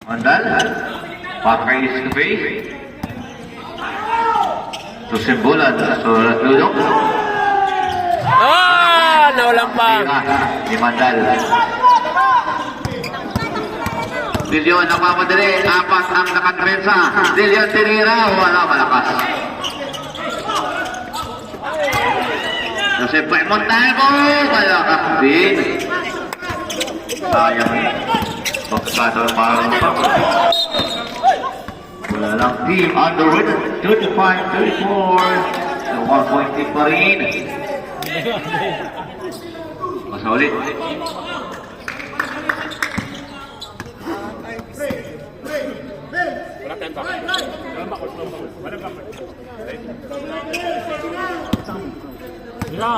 Mandal. Pakay Escobay. Susimbulan. Surat Dudok. Nawalan pa. Ni Mandal. Dilyon nagmamadali. Apat ang nakatrensa. Dilyon tinira. Wala malakas. Joseph Montalvo. Malakas din. Sayang. Pagkado ang parang pa. Wala lang team underwritten. 35-34. So 1 point team pa rin. Masa ulit. Wala